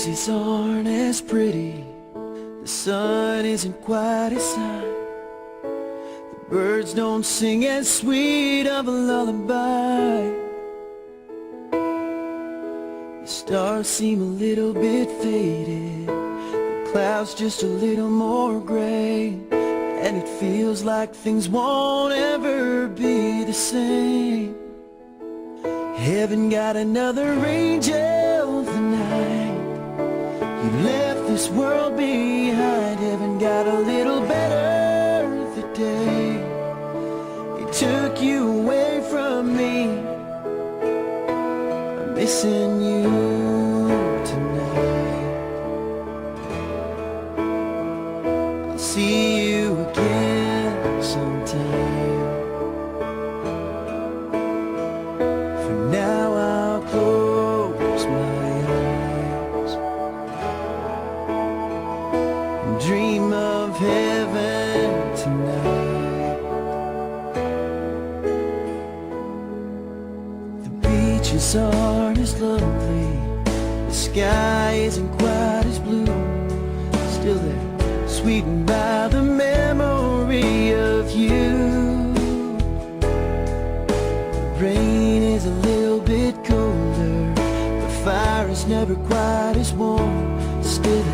roses aren't as pretty, the sun isn't quite as high, the birds don't sing as sweet of a lullaby. The stars seem a little bit faded, the clouds just a little more gray, and it feels like things won't ever be the same. Heaven got another angel tonight. You left this world behind. Heaven got a little better the day it took you away from me. I'm missing you tonight. I'll see you again sometime. Now I'll close my eyes and dream of heaven tonight. The beaches aren't as lovely, the sky isn't quite as blue, still they're sweetened by the memory of you. The rain is a little bit colder, the fire is never quite as warm, still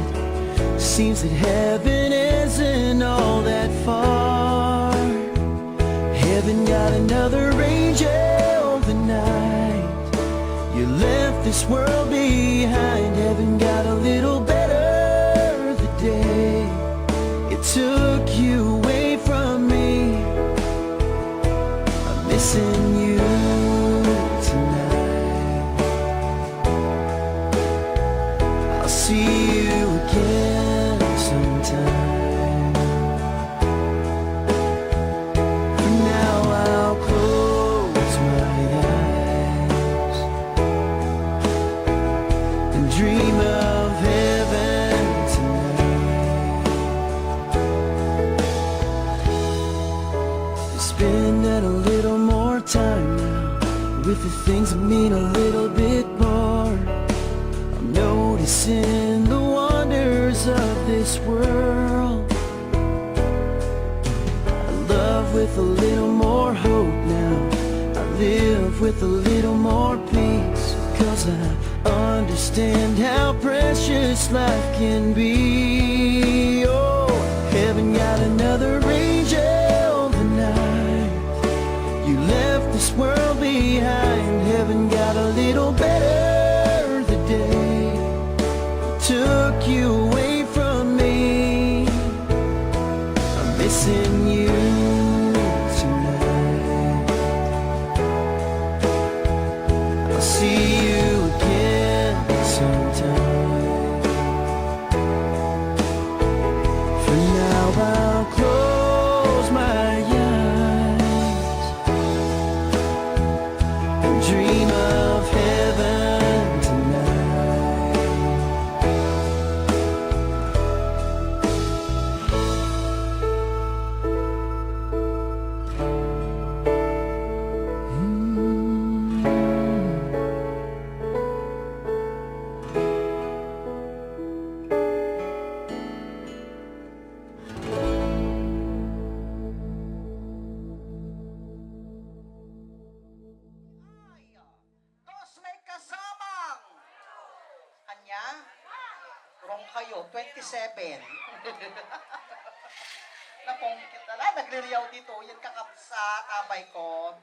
it seems that heaven isn't all that far. Heaven got another angel tonight. You left this world behind. Heaven got a little better the day it took you away from me. I'm missing you tonight. I'll see you again sometime. For now I'll close my eyes and dream of heaven tonight. Spending a little more time now with the things that mean a little bit more. I'm noticing the wonders of this world. I love with a little more hope now. I live with a little more peace, 'cause I understand how precious life can be. Oh, heaven got another angel tonight. You left this world behind. Heaven got a little better the day it took you away from me. I'm missing you tonight. I'll see you again sometime. For now I'll close my eyes and dream of heaven tonight. Dos may kasamang. Kanya? Wrong kayo, 27. Napongkit na lang, nagliriyaw dito. Yan kakapsa, tabay ko.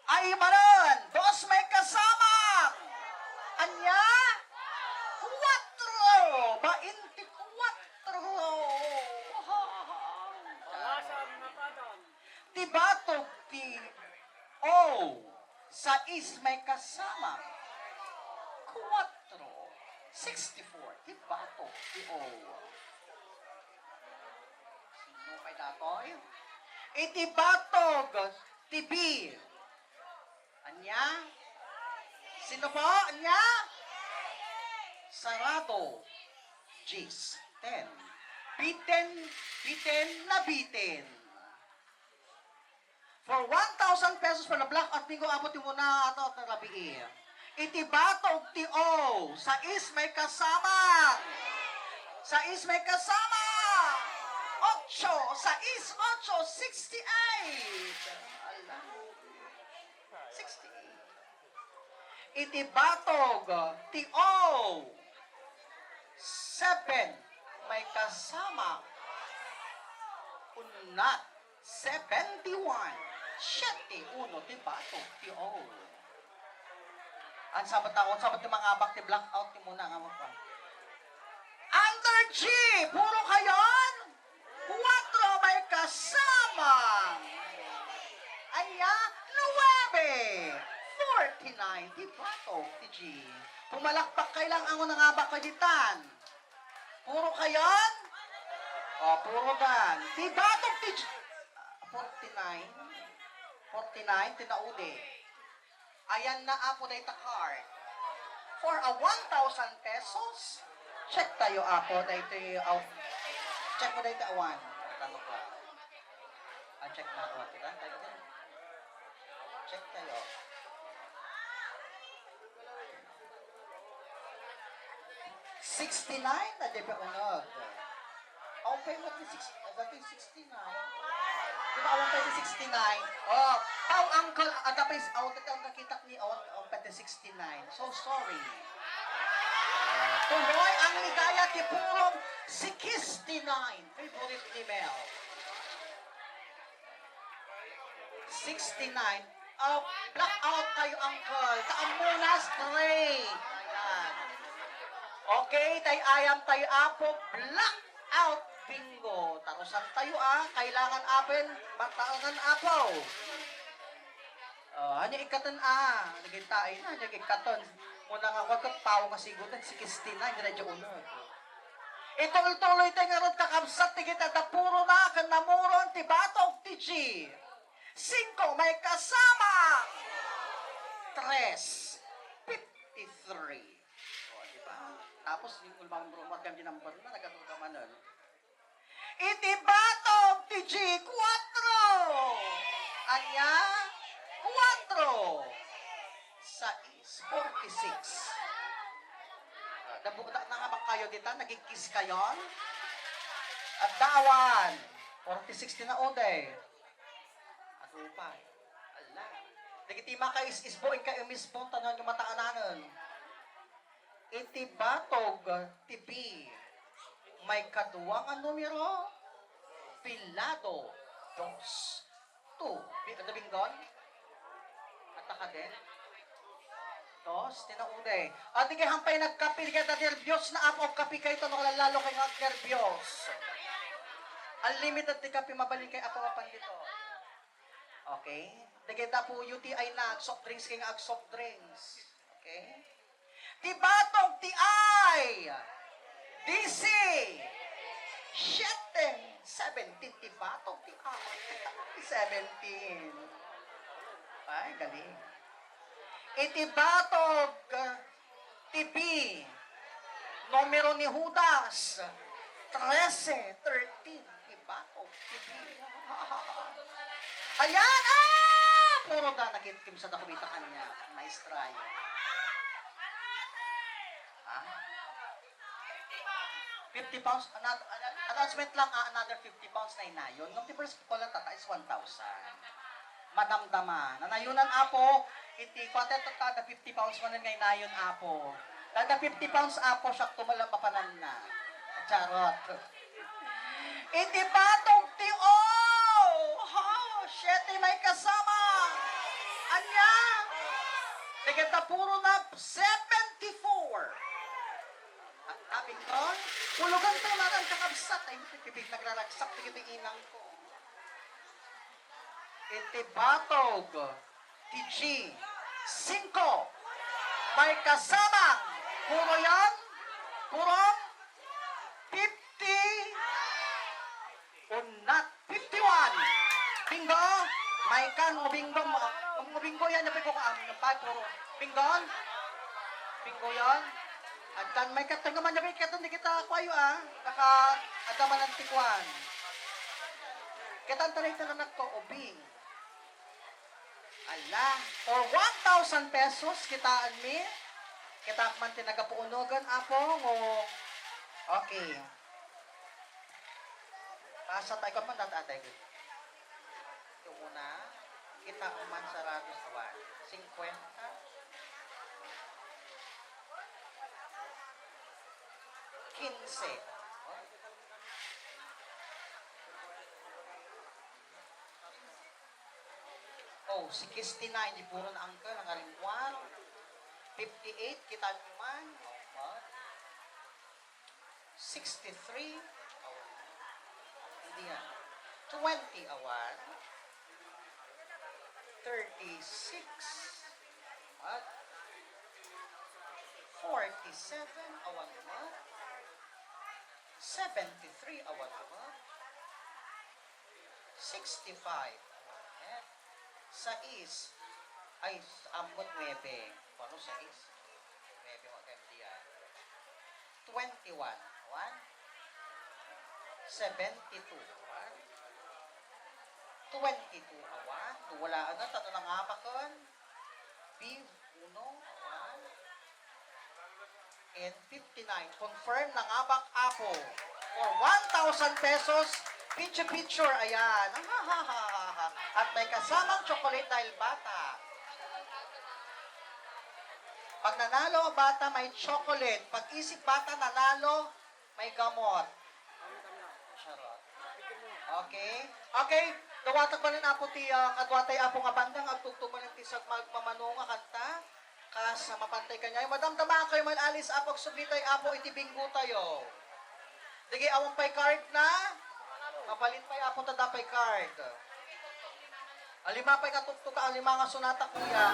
Ay, maron! Dos may kasamang! Kanya? 4! 24! Tibatog ti O sa is may kasama. 4, 64. Tibatog ti O. Sino kay datoy? Itibatog ti B. Anya? Sino po? Anya? Sarado. Gis. 10. Biten, biten na biten. For 1,000 pesos for the black at bingo, abutin mo na ato at nalabii. Itibatog ti O. Sa is may kasama. Sa is may kasama. 8. Sa is 8. 68. Ala. 68. Itibatog ti O. 7. May kasama. Unat. 71. 71. Tibatog ti O. Ang sabat ti mga abak ti blackout ti muna nga mo pa. Under G, puro kayon. 4 may kasama. Aya, 9. 49, di ba to, ti G? Pumalakpak kay lang ang nga abak kaditan. Puro kayon? O, puro dan. Di ba to, ti G? 49. 49, tinaude. Ayan na apo na ita card. For a 1,000 pesos, check tayo apo na ito yung, check mo na ito awan. Tanong ka. Check na awan. Check tayo. $69 na di ba unod? Ang payment ni 69. Di ba awang pwede 69? Oh, pau uncle, adapay out at ang nakita ni awang pwede 69. So sorry. Tuloy ang ligaya ti purong 69. Favorite email. 69. Black out kayo uncle. Kaamunas 3. Ayan. Okay, tay ayam tayo apo. Black out bingo. Tarusan tayo kailangan apin, batangan apaw. Hanya ikatan nagintain na, hanya ikatan. Muna nga wagkat pao kasigutan, 69, radyo unod. Ituloy-tuloy tayo nga ron kakabsat, tigita na puro na, kanamuron, tibatog, tiji. 5, may kasama. 3, 53. Diba? Tapos, yung ulmang rumot kami ng number na, nagkatulog ka manon. Itibatog ti G 4. Anya 4. Sa is 46. Nabuta na nga ba kayo dito? Nagikis kayo? At dawan 46 na ode. At upay. Ala. Nagitima ka is-isboin ka imisbon tanan yung mataananan. Itibatog ti B. May kaduwang ang numero, pilado, 2. 2. Bingon? At ka din? 2, tinaude. At di kayo hampay nagkapi, di kayo nervyos na apo, kapi kayo ito, nakalalo kayo nervyos. Unlimited di kapi, mabalin kayo apo mapan dito. Okay? Di kayo po UTI na, soft drinks kayo nga soft drinks. Okay? Tibatog ti ay! DC 17 tibatog ti 17. Ay, galing. Itibatog ti B. Numero ni Judas 13 tibatog ti B. Ayan! Puro na nagitkim sa nakumita kanya. Nice try. 50 pounds, announcement lang, another 50 pounds na inayon. Nung ti first ko lang tata is 1,000. Madamdama. Nanayunan apo, iti kwate tata 50 pounds man nga inayon apo. Kada 50 pounds apo, siya tumalang papanan na. Charot. Iti batog ti O! Shete may kasama! Anya! Tigita puro na 74. At aming ton, pulugan to na ang kakabsat. Ay, pipig nagraragsak, tigit inang ko. Itibatog, TG, 5, may kasamang, puro yan, puro, 50, unat, 51. Bingo, may kan, bingo, bingo yan, napin ko kaamin ng puro. Bingo, bingo yan. At kan may katang naman niya katan di kita kwayo baka adaman ng tikwan. Katan taray talanak ko ubing. Ala, for 1,000 pesos, kitaan mi. Kita man tinagapuunogan, apo, o... Okay. Pasa tayo ka man, datatay ko. Yung una, kita man sa ratos awan. 50. Kinse. Oh, 69, di puro na angka, nangalimwan. 58, kita naman. Oh, 63. Awan. Hindi yan. 20, awan. 36. What? 47, awan naman. 73, awan naman. 65, awan. Sais. Ay, ambot 9. Paano sais? 9 mo kayo diyan. 21. 1. 72. 1. 22. Awan. Wala na. Tato ng hapakon. B. 1. Awan. And 59. Confirm ng abak apo. For 1,000 pesos. Picture. Ayan. At may kasamang chocolate dahil bata. Pag nanalo ang bata, may chocolate. Pag isip bata nanalo, may gamot. Charot. Okay? Okay. Dawatag ba rin apo ti kadwatay apo nga bandang agtugtog man ti sag magmamano nga kanta. Kas mapantay kanya. Madam tama kayo man alis apog sublitay apo iti binggo tayo. Dige awang pay card na. Mapalit pay apo tada pay card. Alima pay katugtog ka alima nga sunata kuya.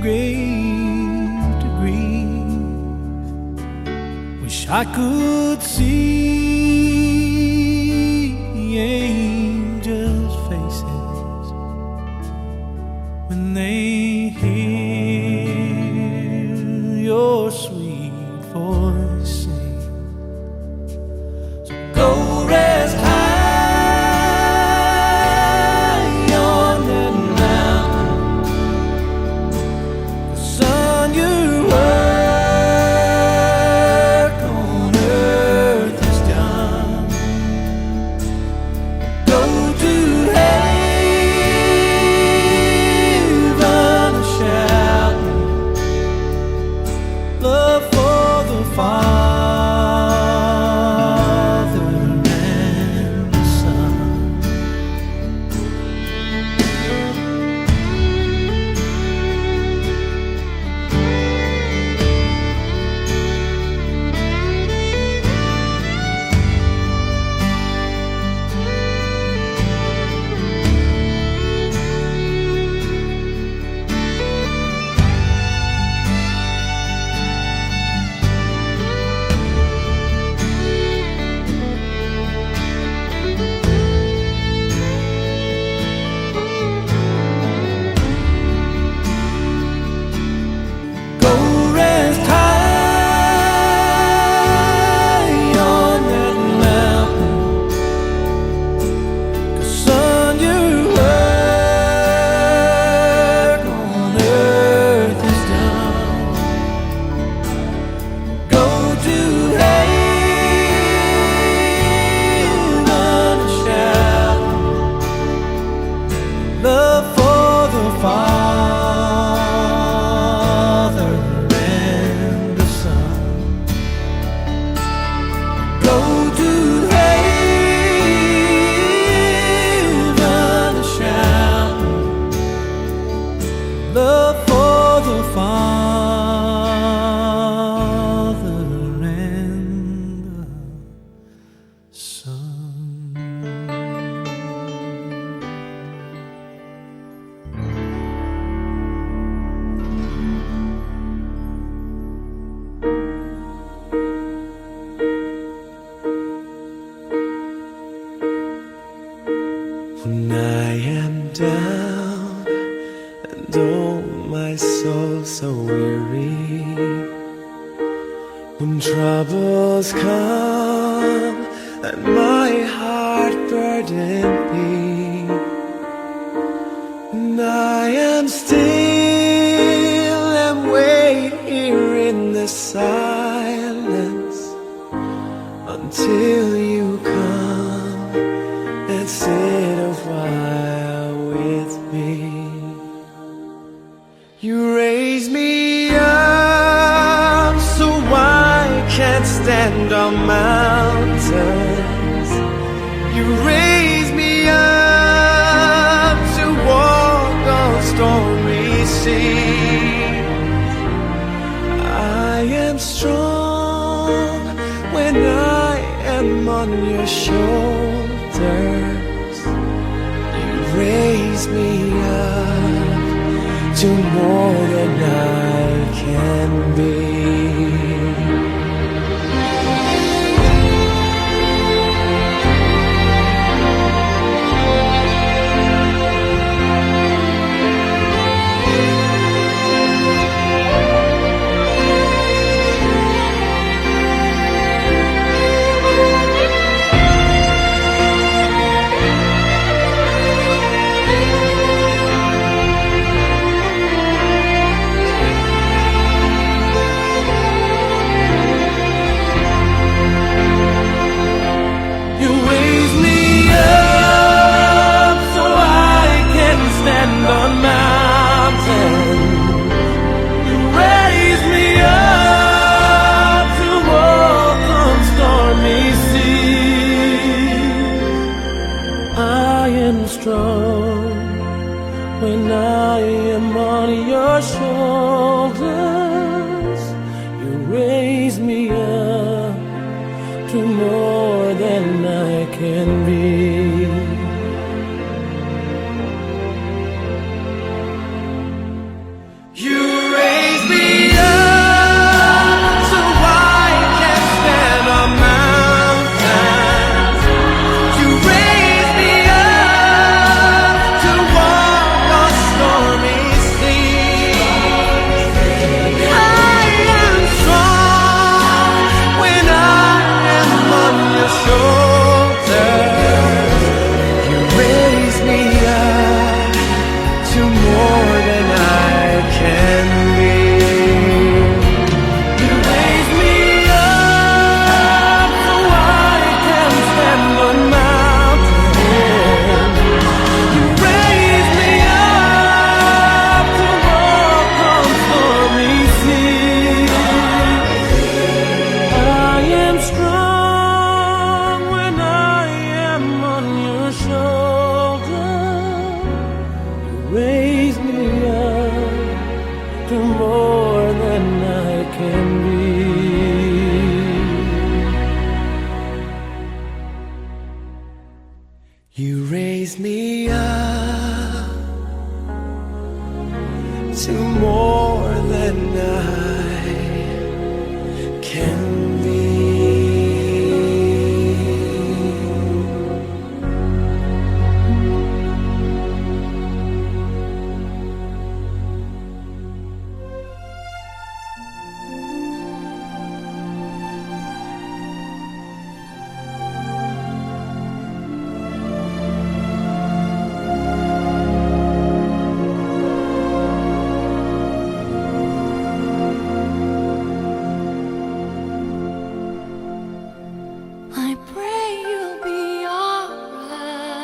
grave to grieve. Wish I could see angels' faces when they hear your sweet voice sing. So go rest high on that mountain. Son, your work on earth is done. Go to heaven a shouting, love for the Father and the Son. Go rest high on that mountain, 'cause son, your work on earth is done. Go to heaven and shout love for the Father and the Son. Go to heaven and shout love for the Father and the Son. When I am down and oh my soul so weary, when troubles come and my heart burden be, and I am still and wait here in the silence until you come and sit a while with me. You raise me up so I can't stand on mountains. You raise me up to walk on stormy seas. I am strong when I am on your shoulders. You raise me up to more than I can be. Strong when I am on your shoulders. You raise me up to more than I can be. You to more than I can be. I pray you'll be alright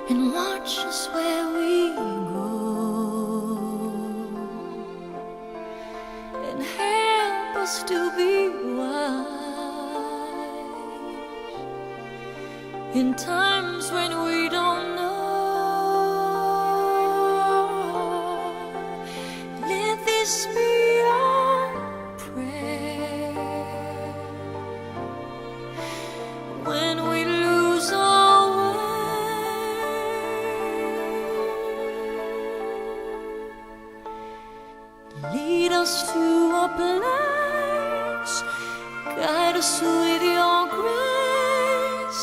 and watch us where we go and help us to be wise in times when we don't know. Let this be our prayer when we lose our way. Lead us to a place, guide us with your grace,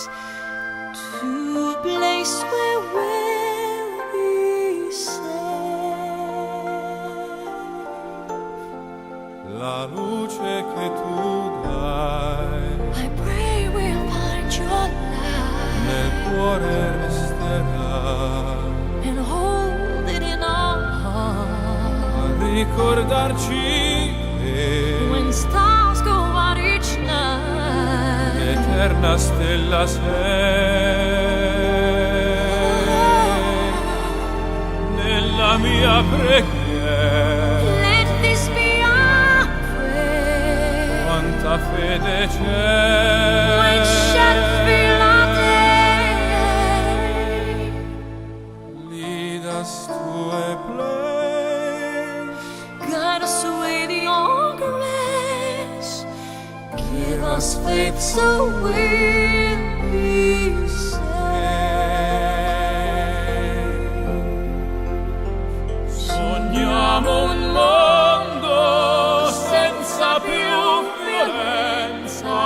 to a place where we'll be safe. La luce che tu dai I pray we'll find your nel light cuore resterà and hold it in our heart. a ricordarci che When stars go out each night, l'eterna stella sei nella mia preghiera. let this be our prayer. Quanta fede When shall c'è, fill our day, lead us to a place, guide us with your grace, give us faith so we'll be safe. sogniamo un mondo senza più violenza,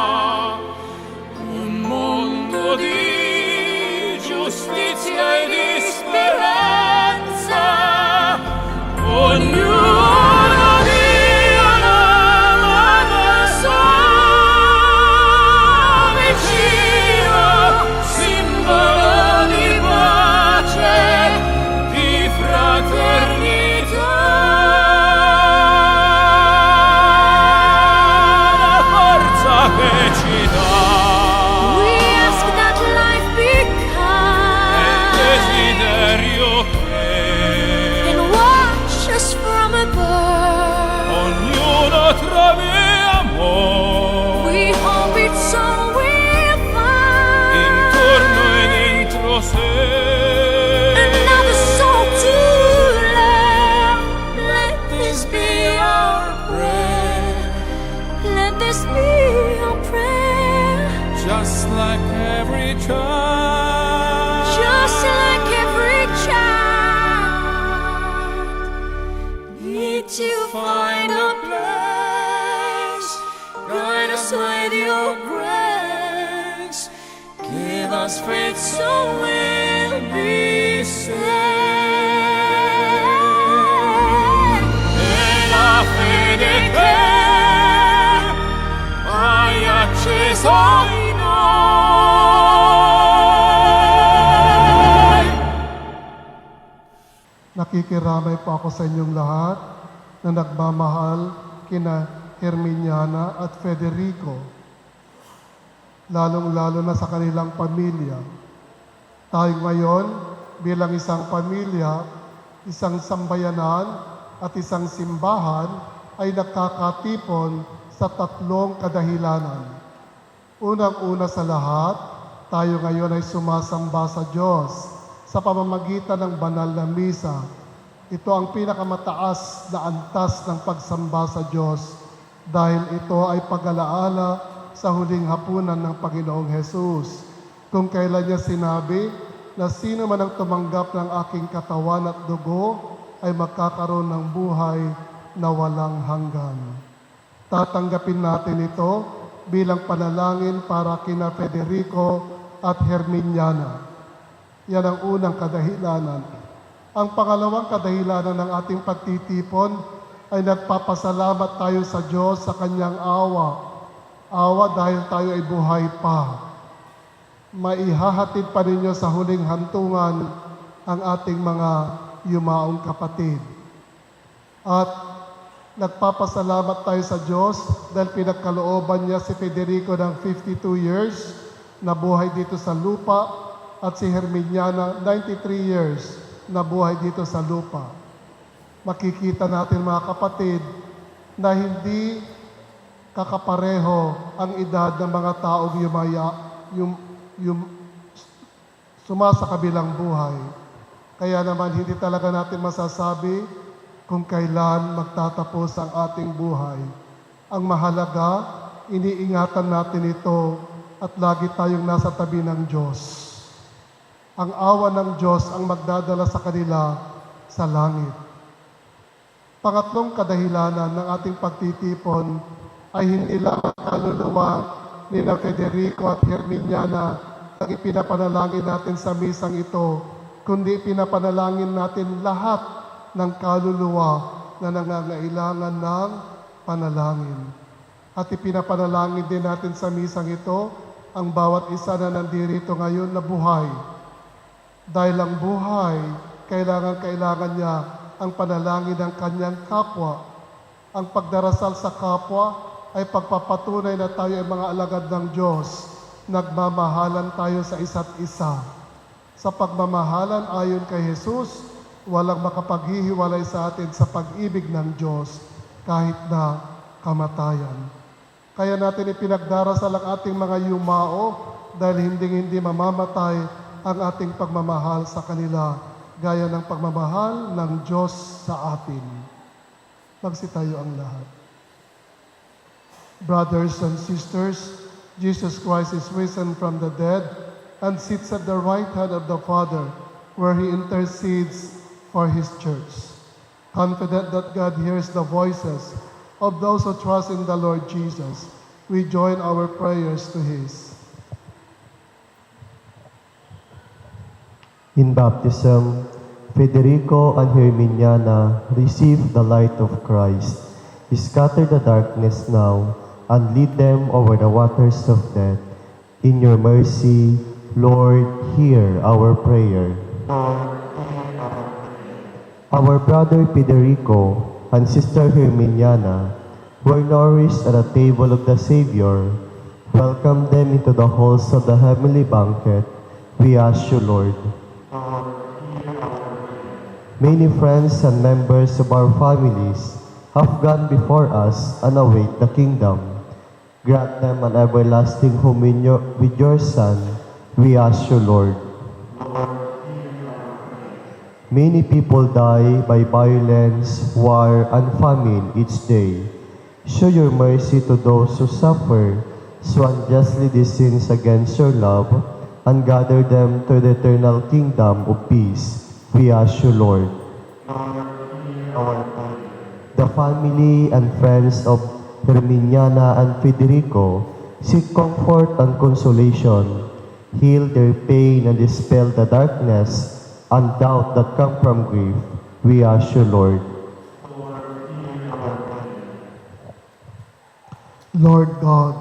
un mondo di giustizia e di speranza. Ognuno dia la mano vicino, simbolo di pace, di fraternità. La forza che ci dà We ask that life be è il kind desiderio che and watch us from above. ognuno trovi amore We hope it's all we'll find. intorno e dentro sé. Another soul to love. Let this be our prayer. Let this be our prayer. Just like every child, Just like every child, need to find a place. Guide us with your grace. Give us faith so we'll be safe. e la fede che hai acceso in noi. Nakikiramay po ako sa inyong lahat na nagmamahal kina Herminiana at Federico, lalong-lalo na sa kanilang pamilya. Tayo ngayon bilang isang pamilya, isang sambayanan at isang simbahan ay nagkakatipon sa tatlong kadahilanan. Unang-una sa lahat, tayo ngayon ay sumasamba sa Diyos sa pamamagitan ng banal na misa. Ito ang pinakamataas na antas ng pagsamba sa Diyos dahil ito ay pag-alaala sa huling hapunan ng Panginoong Hesus, kung kailan niya sinabi na sino man ang tumanggap ng aking katawan at dugo ay magkakaroon ng buhay na walang hanggan. Tatanggapin natin ito bilang panalangin para kina Federico at Herminiana. Yan ang unang kadahilanan. Ang pangalawang kadahilanan ng ating pagtitipon ay nagpapasalamat tayo sa Diyos sa Kanyang awa. Awa dahil tayo ay buhay pa. Maihahatid pa ninyo sa huling hantungan ang ating mga yumaong kapatid. At nagpapasalamat tayo sa Diyos dahil pinagkalooban niya si Federico ng 52 years na buhay dito sa lupa at si Herminiana 93 years na buhay dito sa lupa. Makikita natin mga kapatid na hindi kakapareho ang edad ng mga taong sumasakabilang buhay. Kaya naman hindi talaga natin masasabi kung kailan magtatapos ang ating buhay. Ang mahalaga, iniingatan natin ito at lagi tayong nasa tabi ng Diyos. Ang awa ng Diyos ang magdadala sa kanila sa langit. Pangatlong kadahilanan ng ating pagtitipon ay hindi lang ang kaluluwa ni Federico at Herminiana ang ipinapanalangin natin sa misang ito, kundi ipinapanalangin natin lahat ng kaluluwa na nangangailangan ng panalangin. At ipinapanalangin din natin sa misang ito ang bawat isa na nandirito ngayon na buhay. Dahil ang buhay, kailangan niya ang panalangin ng kanyang kapwa. Ang pagdarasal sa kapwa ay pagpapatunay na tayo ay mga alagad ng Diyos. Nagmamahalan tayo sa isa't isa. Sa pagmamahalan ayon kay Jesus, walang makapaghihiwalay sa atin sa pag-ibig ng Diyos kahit na kamatayan. Kaya natin ipinagdarasal ang ating mga yumao dahil hindi mamamatay ang ating pagmamahal sa kanila gaya ng pagmamahal ng Diyos sa atin. Magsitayo ang lahat. Brothers and sisters, Jesus Christ is risen from the dead and sits at the right hand of the Father, where He intercedes for His church. Confident that God hears the voices of those who trust in the Lord Jesus, we join our prayers to His. In baptism, Federico and Herminiana received the light of Christ. Scatter the darkness now and lead them over the waters of death. In your mercy, Lord, hear our prayer. Our brother Federico and sister Herminiana were nourished at the table of the Savior. Welcome them into the halls of the heavenly banquet. We ask you, Lord. Many friends and members of our families have gone before us and await the kingdom. Grant them an everlasting home with your Son. We ask you, Lord. Many people die by violence, war, and famine each day. Show your mercy to those who suffer, so unjustly these sins against your love, and gather them to the eternal kingdom of peace. We ask you, Lord. The family and friends of Herminiana and Federico seek comfort and consolation. Heal their pain and dispel the darkness and doubt that come from grief. We ask you, Lord. Lord God,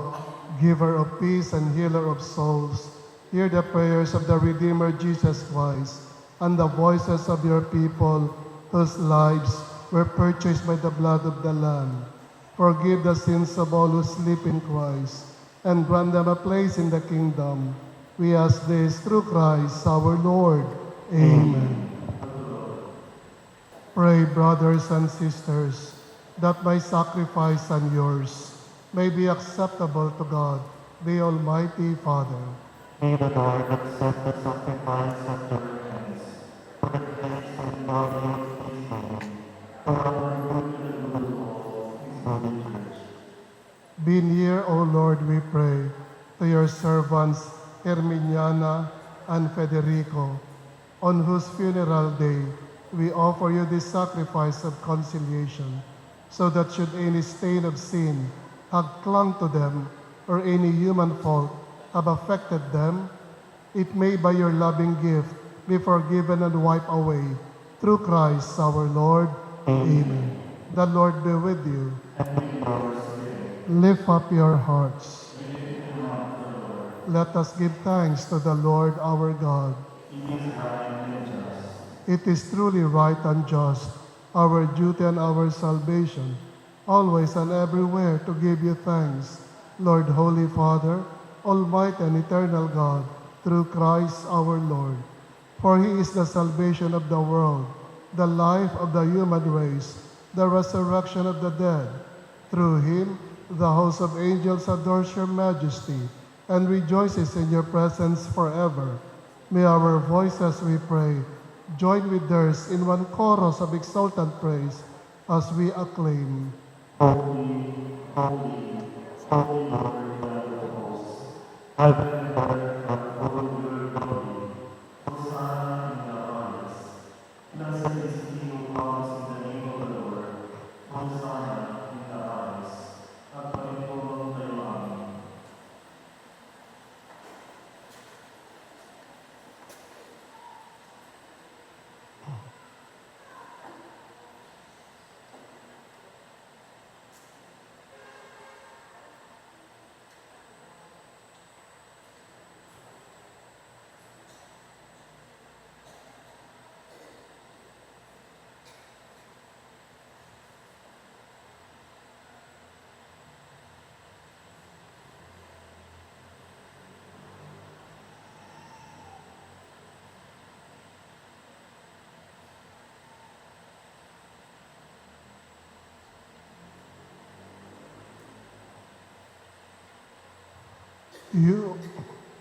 giver of peace and healer of souls, hear the prayers of the Redeemer Jesus Christ and the voices of your people whose lives were purchased by the blood of the Lamb. Forgive the sins of all who sleep in Christ and grant them a place in the kingdom. We ask this through Christ our Lord. Amen. Pray, brothers and sisters, that my sacrifice and yours may be acceptable to God, the Almighty Father. May the Lord accept the sacrifice of your hands for the praise and glory of His name, for our good and the good of His holy church. Be near, O Lord, we pray, to your servants Herminiana, and Federico, on whose funeral day we offer you this sacrifice of conciliation, so that should any stain of sin have clung to them or any human fault have affected them, it may by your loving gift be forgiven and wiped away through Christ our Lord. Amen. The Lord be with you. Lift up your hearts. Let us give thanks to the Lord our God. It is truly right and just, our duty and our salvation, always and everywhere to give you thanks, Lord, Holy Father, Almighty and eternal God, through Christ our Lord. For he is the salvation of the world, the life of the human race, the resurrection of the dead. Through him, the host of angels adores your majesty and rejoices in your presence forever. May our voices, we pray, join with theirs in one chorus of exultant praise as we acclaim.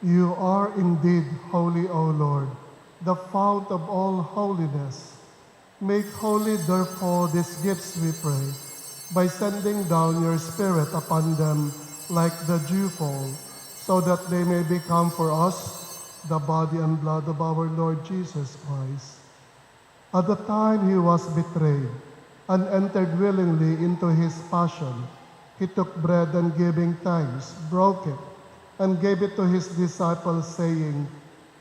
You are indeed holy, O Lord, the fount of all holiness. Make holy, therefore, these gifts, we pray, by sending down your Spirit upon them like the dewfall, so that they may become for us the body and blood of our Lord Jesus Christ. At the time he was betrayed and entered willingly into his passion, he took bread and giving thanks, broke it, and gave it to his disciples, saying,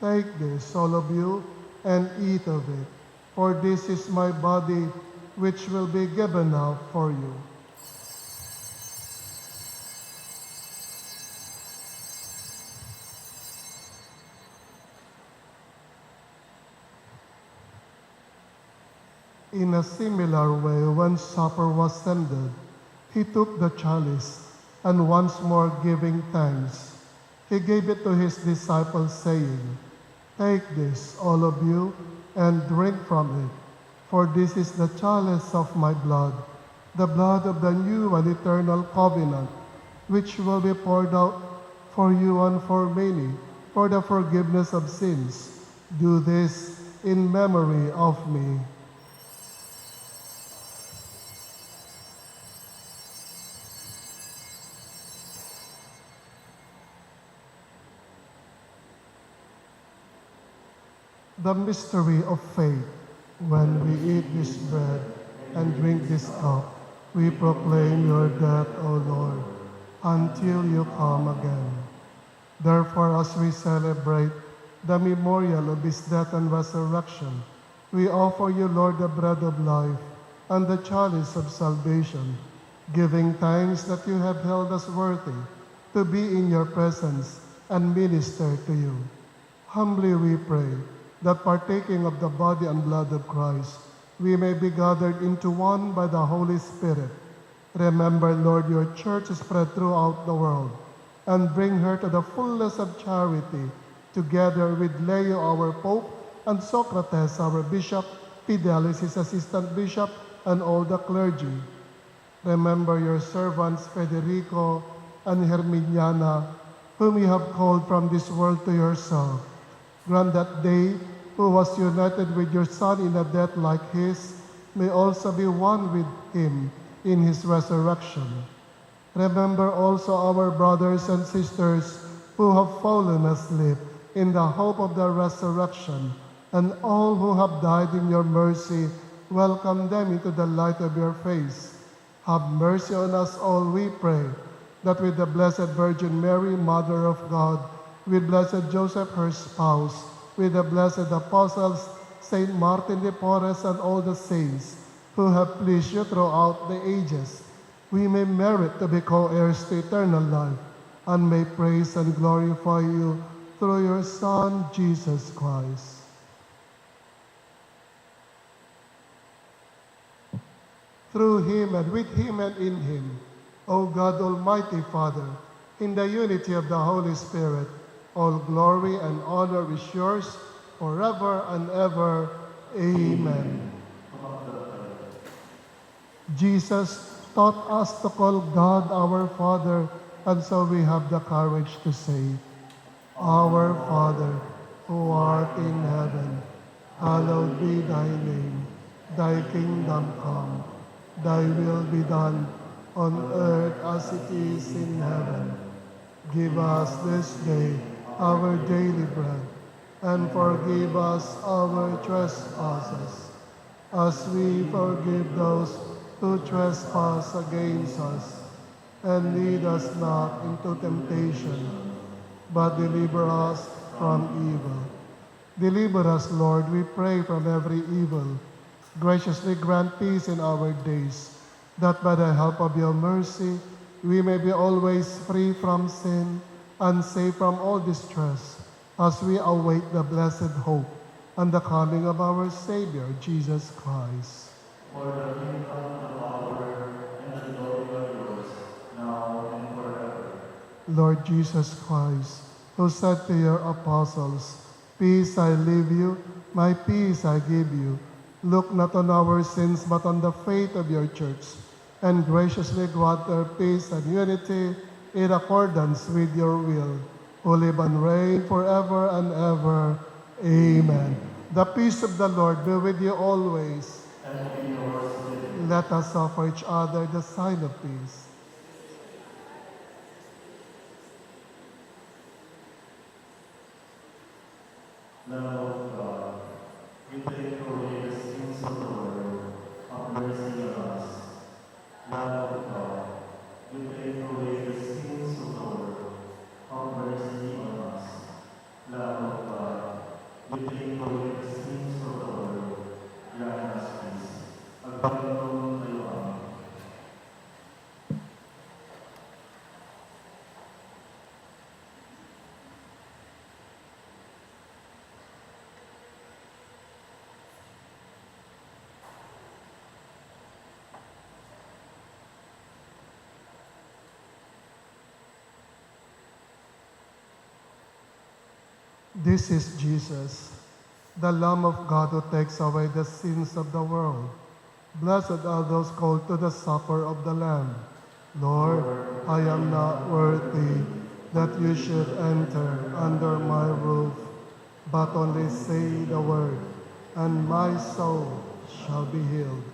"Take this, all of you, and eat of it, for this is my body, which will be given up for you." In a similar way, when supper was ended, he took the chalice, and once more giving thanks, he gave it to his disciples, saying, "Take this, all of you, and drink from it, for this is the chalice of my blood, the blood of the new and eternal covenant, which will be poured out for you and for many, for the forgiveness of sins. Do this in memory of me." The mystery of faith. When we eat this bread and drink this cup, we proclaim your death, O Lord, until you come again. Therefore, as we celebrate the memorial of his death and resurrection, we offer you, Lord, the bread of life and the chalice of salvation, giving thanks that you have held us worthy to be in your presence and minister to you. Humbly we pray that partaking of the body and blood of Christ, we may be gathered into one by the Holy Spirit. Remember, Lord, your church spread throughout the world, and bring her to the fullness of charity, together with Leo, our Pope, and Socrates, our Bishop, Fidelis, his assistant bishop, and all the clergy. Remember your servants, Federico and Herminiana, whom you have called from this world to yourself. Grant that they, who was united with your Son in a death like his, may also be one with him in his resurrection. Remember also our brothers and sisters who have fallen asleep in the hope of the resurrection, and all who have died in your mercy, welcome them into the light of your face. Have mercy on us all, we pray, that with the Blessed Virgin Mary, Mother of God, with Blessed Joseph, her spouse, with the blessed apostles, Saint Martin de Porres, and all the saints who have pleased you throughout the ages, we may merit to be co-heirs to eternal life, and may praise and glorify you through your Son, Jesus Christ. Through him and with him and in him, O God, Almighty Father, in the unity of the Holy Spirit, all glory and honor is yours forever and ever. Amen. Jesus taught us to call God our Father, and so we have the courage to say, Our Father, who art in heaven, hallowed be thy name. Thy kingdom come, thy will be done on earth as it is in heaven. Give us this day our daily bread, and forgive us our trespasses, as we forgive those who trespass against us. And lead us not into temptation, but deliver us from evil. Deliver us, Lord, we pray, from every evil. Graciously grant peace in our days, that by the help of your mercy we may be always free from sin and safe from all distress, as we await the blessed hope and the coming of our Savior, Jesus Christ. Lord Jesus Christ, who said to your apostles, Peace I leave you, my peace I give you. Look not on our sins, but on the faith of your church, and graciously grant her peace and unity in accordance with your will, who live and reign forever and ever. Amen. The peace of the Lord be with you always. Let us offer each other the sign of peace. This is Jesus, the Lamb of God who takes away the sins of the world. Blessed are those called to the supper of the Lamb. Lord, I am not worthy that you should enter under my roof, but only say the word, and my soul shall be healed.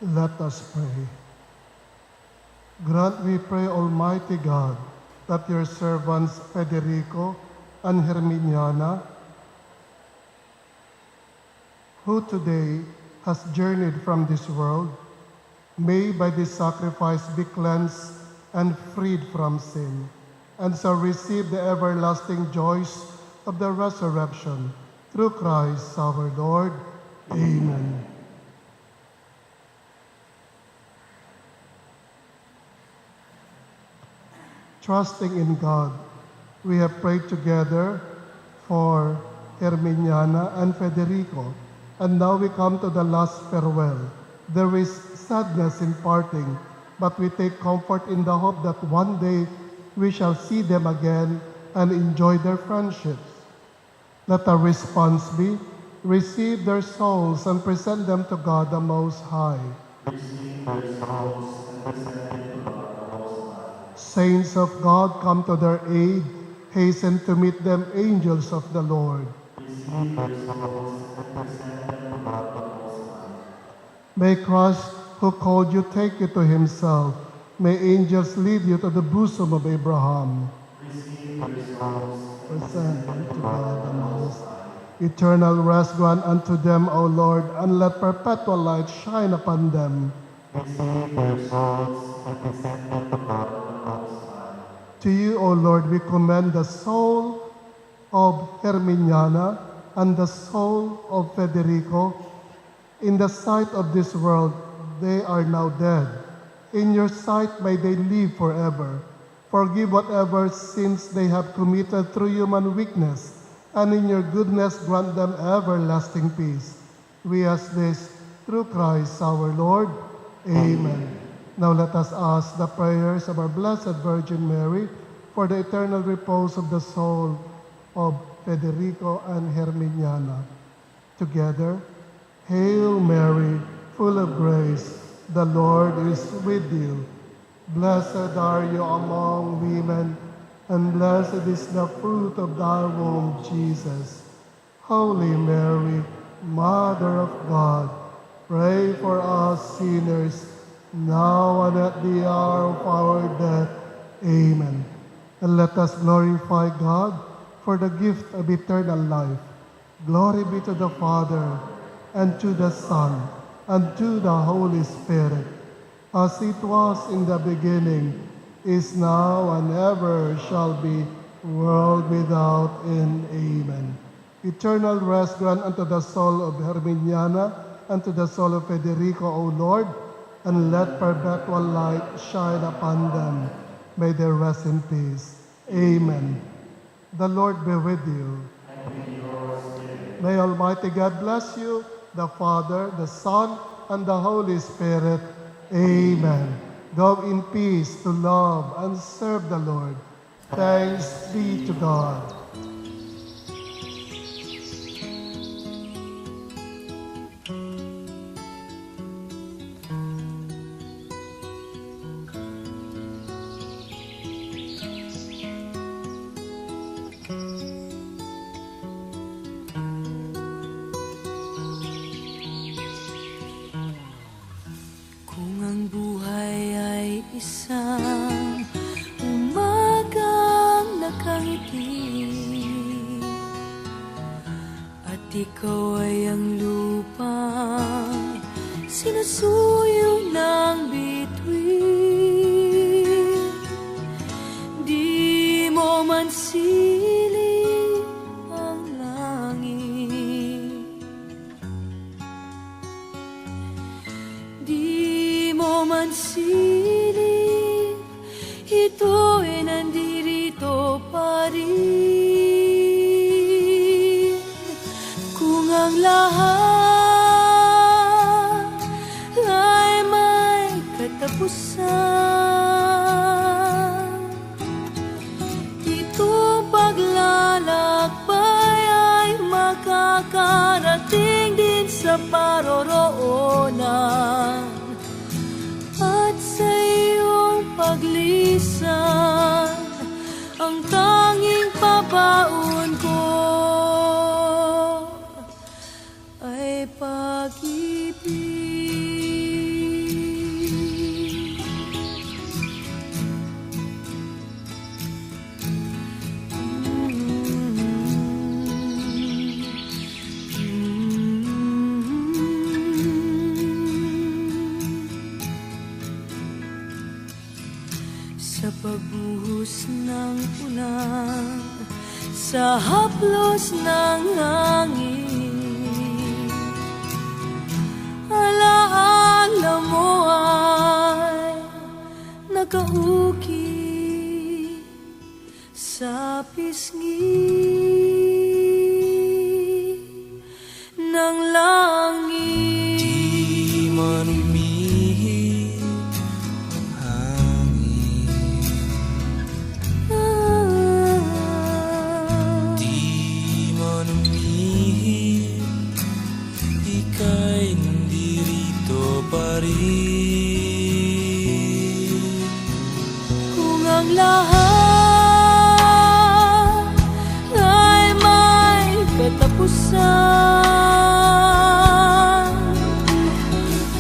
Let us pray. Grant, we pray, Almighty God, that your servants Federico and Herminiana, who today has journeyed from this world, may by this sacrifice be cleansed and freed from sin, and so receive the everlasting joys of the resurrection. Through Christ our Lord. Amen. Trusting in God, we have prayed together for Herminiana and Federico, and now we come to the last farewell. There is sadness in parting, but we take comfort in the hope that one day we shall see them again and enjoy their friendships. Let our response be, receive their souls and present them to God the Most High. Saints of God, come to their aid. Hasten to meet them, angels of the Lord. May Christ, who called you, take you to himself. May angels lead you to the bosom of Abraham. Present unto God the Most High. Eternal rest grant unto them, O Lord, and let perpetual light shine upon them. To you, O Lord, we commend the soul of Herminiana and the soul of Federico. In the sight of this world, they are now dead. In your sight, may they live forever. Forgive whatever sins they have committed through human weakness, and in your goodness grant them everlasting peace. We ask this through Christ our Lord. Amen. Now let us ask the prayers of our Blessed Virgin Mary for the eternal repose of the soul of Federico and Herminiana. Together, Hail Mary, full of grace, the Lord is with you. Blessed are you among women, and blessed is the fruit of thy womb, Jesus. Holy Mary, Mother of God, pray for us sinners, now and at the hour of our death. Amen. And let us glorify God for the gift of eternal life. Glory be to the Father, and to the Son, and to the Holy Spirit, as it was in the beginning, is now, and ever shall be, world without end. Amen. Eternal rest grant unto the soul of Herminiana, and to the soul of Federico, O Lord, and let perpetual light shine upon them. May they rest in peace. Amen. The Lord be with you. May Almighty God bless you, the Father, the Son, and the Holy Spirit. Amen. Go in peace to love and serve the Lord. Thanks be to God. Kung ang buhay ay isang umagang nakangiti, at ikaw ay ang lupang sinusuyong ng bituin, di mo man siling ang langit, di mo man siling, ito ay nandirito pa rin. Kung ang lahat ay may katapusan, itong paglalakbay ay makakarating din sa paroroonan. At sa iyong paglisan, ang tanging pabaon ko ay pag-ibig. sa pagbuhos ng ulan, sa haplos ng hangin. Alaala mo ay nakauki sa pisngi ng langit. Di man umihip ang hangin, di man umihip, ika'y nandirito pa rin. Kung ang lahat ay may katapusan,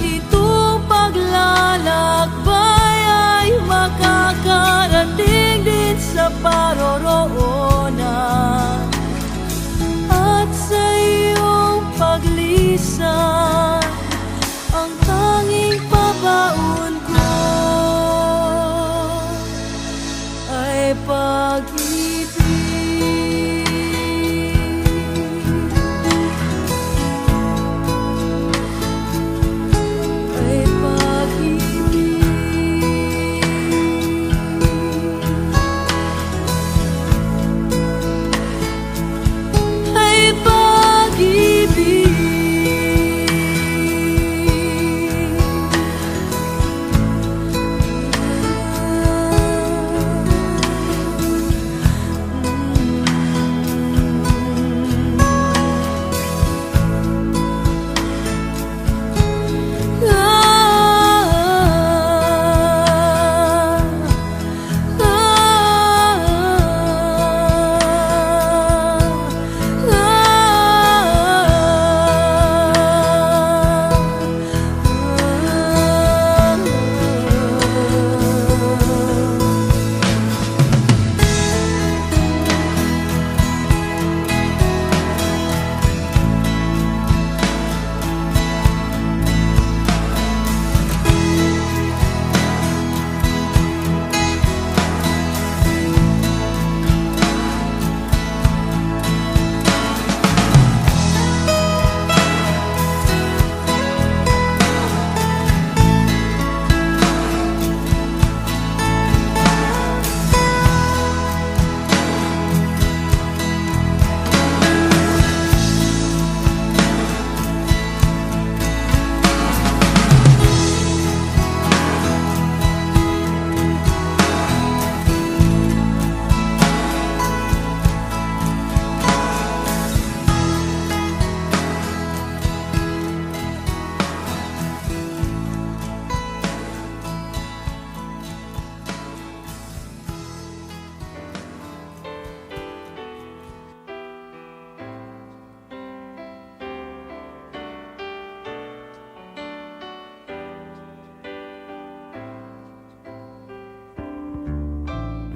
itong paglalakbay ay makakarating din sa paroroonan. At sa iyong paglisan, ang tanging pabaon ko ay pag-ibig. Ay pag-ibig. Ay pag-ibig.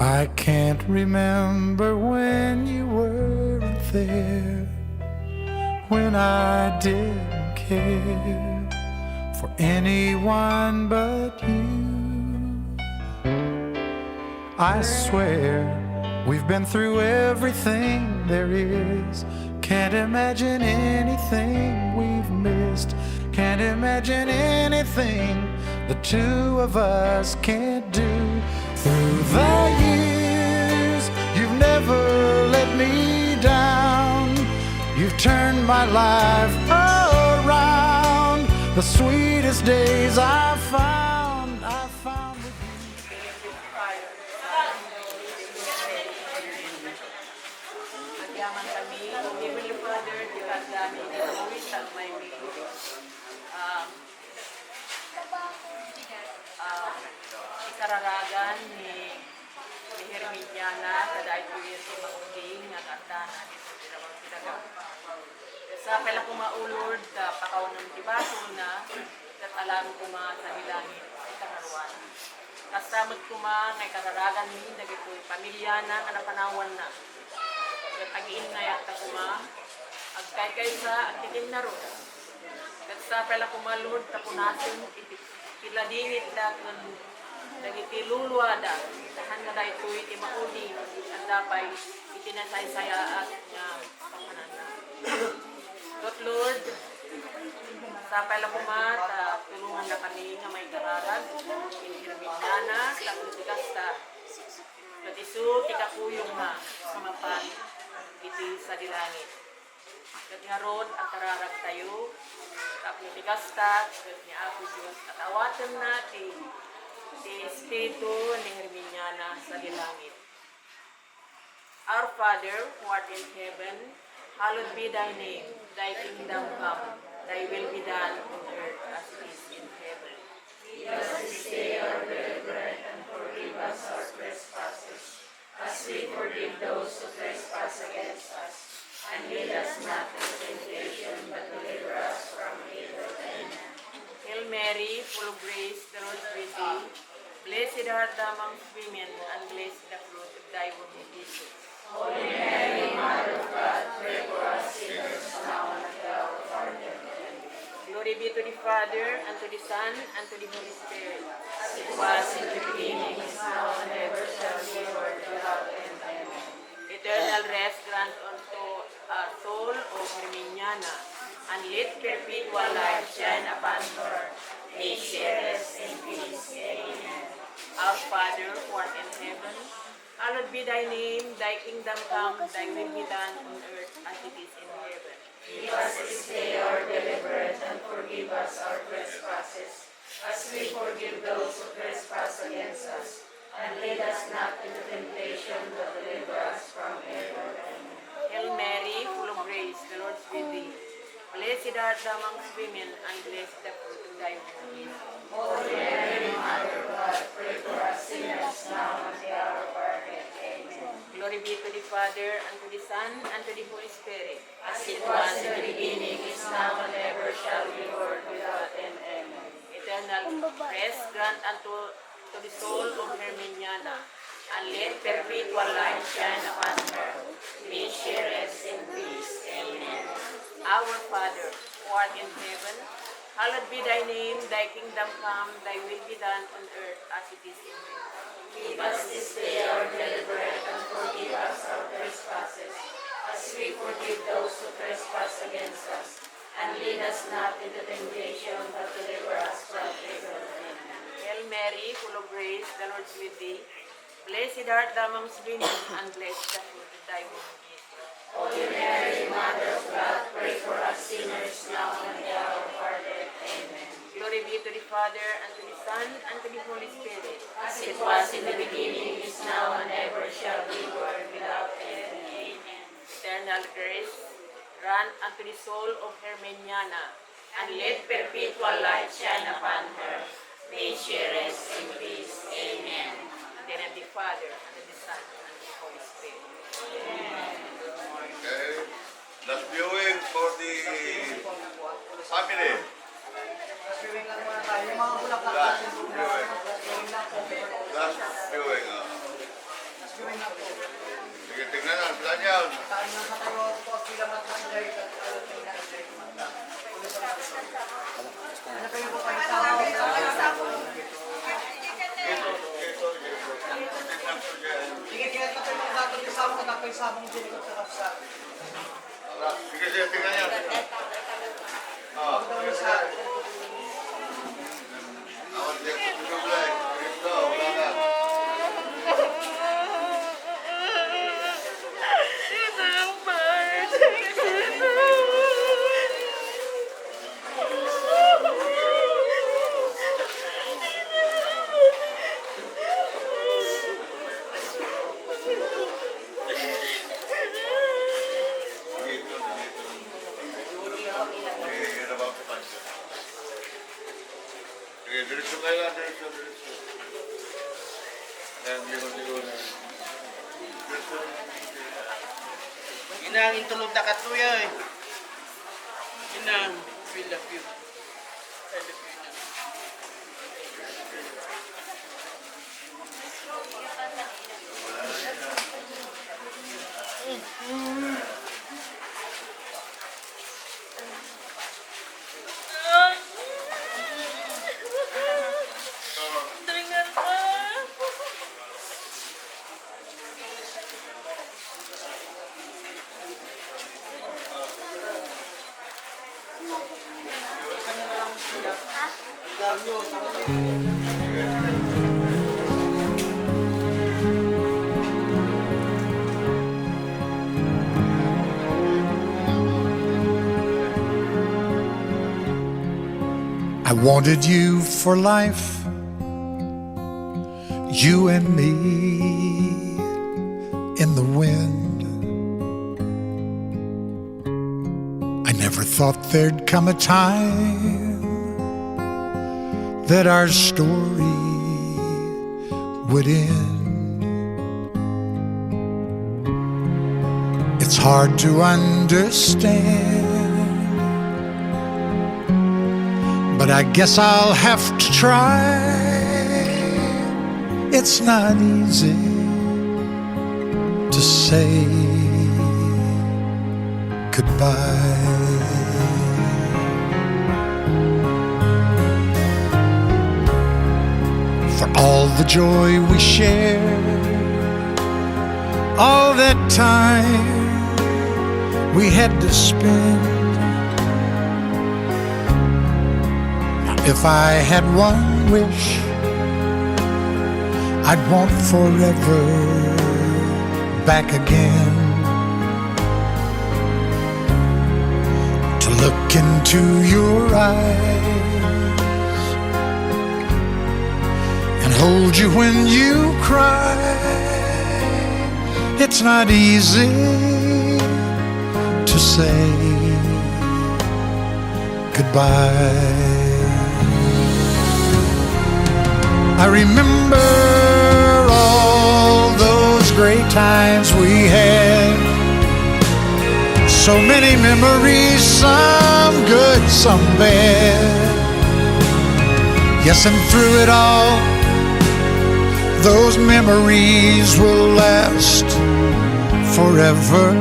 I can't remember when you weren't there, when I didn't care for anyone but you. I swear we've been through everything there is. Can't imagine anything we've missed. Can't imagine anything the two of us can't do. Through the years, you've never let me down. You've turned my life around. The sweetest days I found with you. Agyaman kami, Heavenly Father, Tikagani, Wisang may ikararagan ni Herminiana, kada ito yung si Mauging, nga katana, dito pinawang pinaga. Sa pala kumaulod, pakaw ng tibaso na, at alam kuma sa hilangin, ikararuan. Kasamot kuma, ngay kararagan ni, nagito'y pamilya na, kanapanawan na. At agiin na yata kuma, agkay sa atitin na ro. At sa pala kumalod, tapunasin, iladingit na dagiti luluada, tahan nga daytoy iti maudi, at dapay itinasaysaya at nga pamananda. But Lord, sa palakumat, tulungan na kami nga may kararag, inirminyana, takulikas ta, at isu, tikakuyong na, samapan, iti sa dilangit. At nga rod, ang kararag tayo, takulikas ta, at ni Apo Diyos, at awatan natin, iti Espiritu ni Herminyana sa dilangit. Our Father, who art in heaven, hallowed be thy name, thy kingdom come, thy will be done on earth as it is in heaven. Give us this day our daily bread, and forgive us our trespasses, as we forgive those who trespass against us. And lead us not into temptation, but deliver us from evil. Amen. Hail Mary, full of grace, the Lord is with thee. Blessed art thou amongst women, and blessed the fruit of thy womb, Jesus. Holy Mary, Mother of God, pray for us sinners now and at the hour of our death. Amen. Glory be to the Father, and to the Son, and to the Holy Spirit, as it was in the beginning, is now, and ever shall be, world without end. Amen. Eternal rest grant unto our soul, O Herminyana, and let perpetual life shine upon her. May she rest in peace. Amen. Our Father, who art in heaven, hallowed be thy name, thy kingdom come, thy will be done on earth as it is in heaven. Give us this day our daily bread, and forgive us our trespasses, as we forgive those who trespass against us. And lead us not into temptation, but deliver us from evil. Amen. Hail Mary, full of grace, the Lord is with thee. Blessed art thou amongst women, and blessed the fruit of thy womb, Jesus. Holy Mary, Mother of God, pray for us sinners now and at the hour of our death. Amen. Glory be to the Father, and to the Son, and to the Holy Spirit, as it was in the beginning, is now, and ever shall be, world without end. Amen. Eternal rest grant unto the soul of Herminyana, and let perpetual light shine upon her. May she rest in peace. Amen. Our Father, who art in heaven, hallowed be thy name, thy kingdom come, thy will be done on earth as it is in heaven. Give us this day our daily bread, and forgive us our trespasses, as we forgive those who trespass against us. And lead us not into temptation, but deliver us from evil. Amen. Hail Mary, full of grace, the Lord is with thee. Blessed art thou amongst women, and blessed the fruit of thy womb, Jesus. Holy Mary, Mother of God, pray for us sinners now and at the hour of our death. Amen. Glory be to the Father, and to the Son, and to the Holy Spirit, as it was in the beginning, is now, and ever shall be, world without end. Amen. Eternal grace, grant unto the soul of Herminyana, and let perpetual light shine upon her. May she rest in peace. Amen. And then of the Father, and of the Son, and of the Holy Spirit. Amen. Okay. Last viewing for the family. Viewing lang muna tayo. Yung mga bulaklak Last natin. viewing. Last viewing lang po. Last viewing. Last viewing lang po. Sige, tingnan na. Saan yan? Tayo ng katayo po sila mag-enjoy at tingnan na-enjoy kumanta. Ano kayo po kayo sa Ito. Tingnan ko dyan. sige, kaya tayo ng dato yung sabong na kayo sabong dinikot sa kapsat. Sige, tingnan yan. Huwag daw yung sa... Ako dyan sa Tujublay. Ito, wala na. Sige, ito. Sige, ano ba ang pansya? Sige, diretso kayo lang, diretso. Ayan, lingon. Diretso. Inang intulog na katuya eh. Inang, we love you. I love you. Dengar I wanted you for life, you and me in the wind. I never thought there'd come a time that our story would end. It's hard to understand, but I guess I'll have to try. It's not easy to say goodbye. For all the joy we shared, all that time we had to spend. If I had one wish, I'd want forever back again. To look into your eyes and hold you when you cry. It's not easy to say goodbye. I remember all those great times we had. So many memories, some good, some bad. Yes, and through it all, those memories will last forever.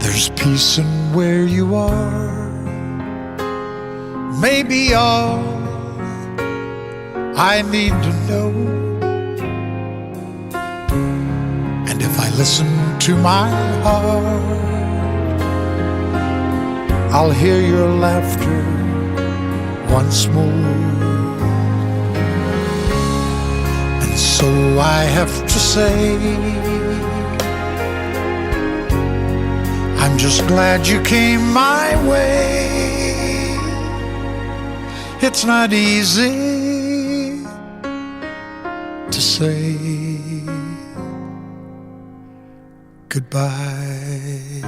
There's peace in where you are. Maybe all I need to know. And if I listen to my heart, I'll hear your laughter once more. And so I have to say, I'm just glad you came my way. It's not easy to say goodbye.